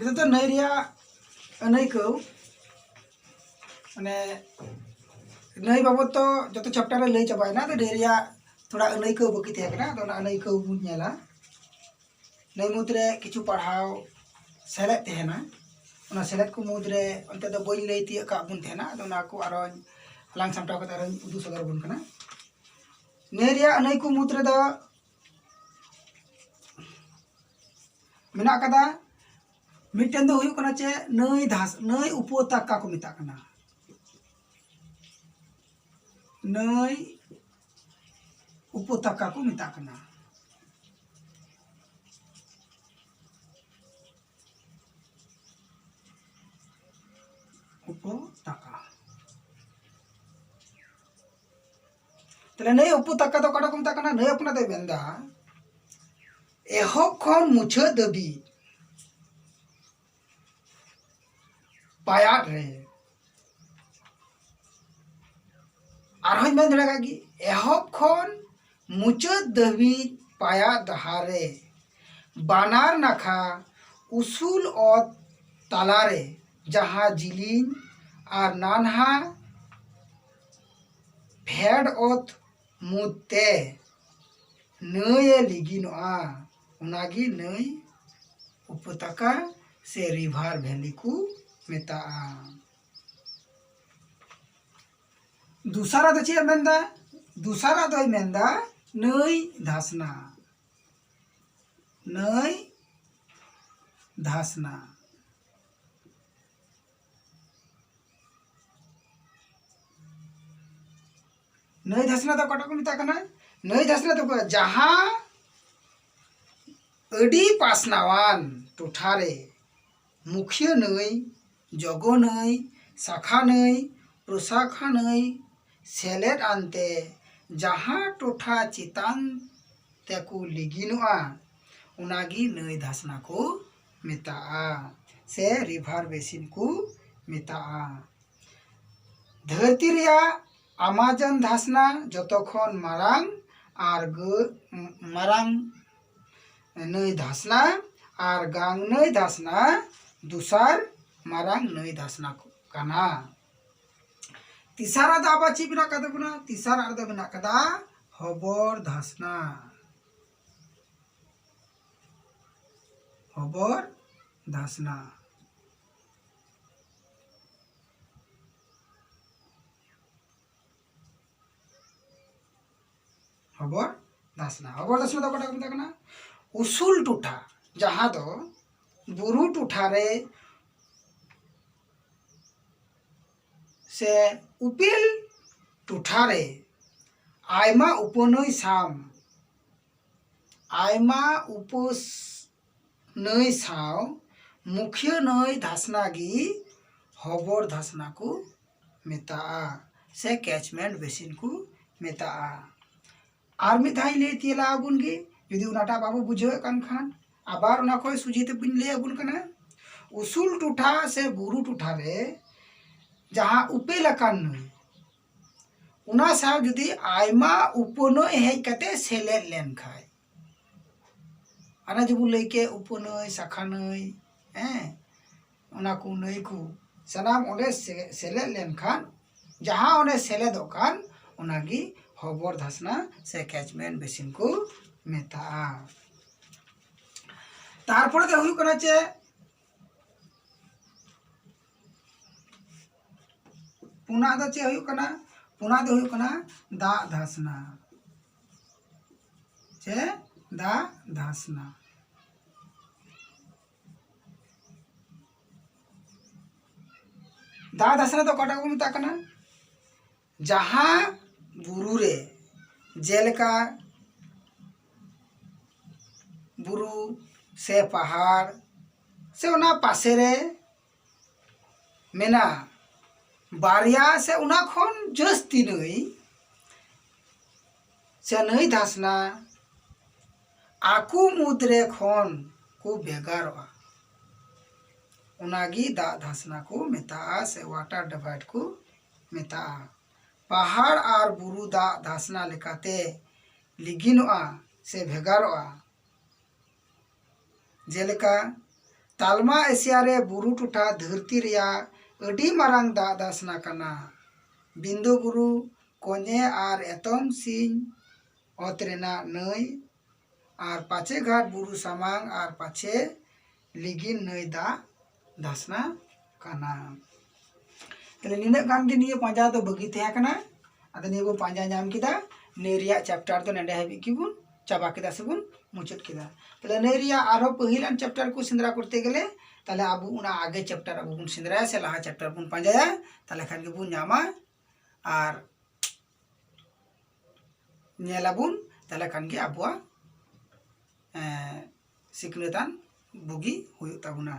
तो नई रिया अनैको माने नई बाबत तो जो चैप्टर रे लई चाबायना तो नई रिया थोड़ा अनैको बाकी तहेकना तो अनैको बुन नेला नई मुद्रे किछु पढ़ाव सेलेद तहेना उना सेलेद को मुद्रे अंते दो बई लई तिया का बुन तहेना तो ना को आरो लांग सामटाव कता रे उदु सदर बुन कना नई रिया अनैको मुद्रे दो मेना कदा मिटेन दो हुयु कना चे नई धास नई उपत्यका को मेता कना नई उपत्यका को मेता कना उपत्यका तले नई उपत्यका तो कटा को मेता कना नई अपना दे बेंदा एहब खन मुछा दबी पायाट रे आरहन मेन दड़ेगा कि एहब खन मुछा दबी पाया दहारे बानार नाखा उसूल और तालारे जहाँ जिलिन और नानहा भेड़ ओत मुते नए लिगिनोआ उनागी नई उपत्यका से रिभार वैली को मेता दूसरा तो चे मेंदा दूसरा तो मेंदा नई धासना नई धासना नई धासना तो कटा को मेता कना नई धासना तो जहाँ अडी पासनावान टोठारे मुखिया नई जगो नई शाखा नई प्रशाखा नई सेलेद आनते जहाँ टोठा चितान तेको लिगिनुआ उनागी नई धासना को मेता से रिभार बेसिन को मेता धरती रिया अमाजन धासना जतखन मारांग आर मारांग नई धासना और गांग नई धासना दूसर मारांग नई धासना काना तीसरा दाबा ची बिना कदा बुना तीसरा अर्ध बिना कदा हबर धासना हबर धासना हबर धासना तो कटा को मेता उसूल टूठा जहाँ दो बुरु टूठा रे से उपिल टूठा रे आयमा उपनई साम आयमा उपस नई साव मुखिया नई धासना गी हबर धासना को मेता से कैचमेंट बेसिन को मेता आर मिद धाई ले तिला आबुन गे यदि उनाटा बाबू बुझे कान खान आबार उना खोय सुजीत बिन ले आबुन कना उसूल टूठा से बुरु टूठा रे जहाँ उपेल कान उना साव यदि आयमा उपनय हेज कते सेलेद लेन खाय आना जबु लैके उपनय शाखा नय उना को नय को सनाम ओंडे सेलेद लेन खान जहाँ ओंडे सेलेदो कान उनागी हबर धासना से कैचमेंट बेसिन को मेता तारपरे दो हुयु कना चे पुना दो चे हुयु कना पुना दो हुयु कना दा धासना चे दा धासना दा धासना तो कटा को मेता कना जहाँ बुरु रे जेलका बुरु से पहाड़ से उना पासे रे मेना बारिया से उना खन जस्ती नई से नई धासना आकु मुद्रे खन को बेगारवा उनागी दा धासना को मेता से वाटर डिवाइड को मेता पहाड़ और बुरु दा धासना लेकाते लिगिनोआ से भेगारोआ जेलेका तालमा एशिया रे बुरु टुठा धरती रिया अडी मारांग दा दासना कना बिंदु बुरु कोने आर एतम सिंह ओत रेना नई आर पाछे घाट बुरु सामांग आर पाछे लिगिन नई दा दासना कना तले निना गान गे निये पांजा तो बगी तहे कना आदो निये बो पांजा नाम किदा नेरिया चैप्टर तो नेडे हाबि किबुन चाबा किदा सेबुन मुचाद किदा तले नेरिया आरो पहिलान चैप्टर को सिंद्रा करते गेले तले आबु उना आगे चैप्टर आबु बुन सिंद्रा से लाहा चैप्टर बुन पांजाया तले खान गे बुन नामा आर नेलाबुन तले खान गे आबुआ सिकनेतान बुगी हुयु ताबुना।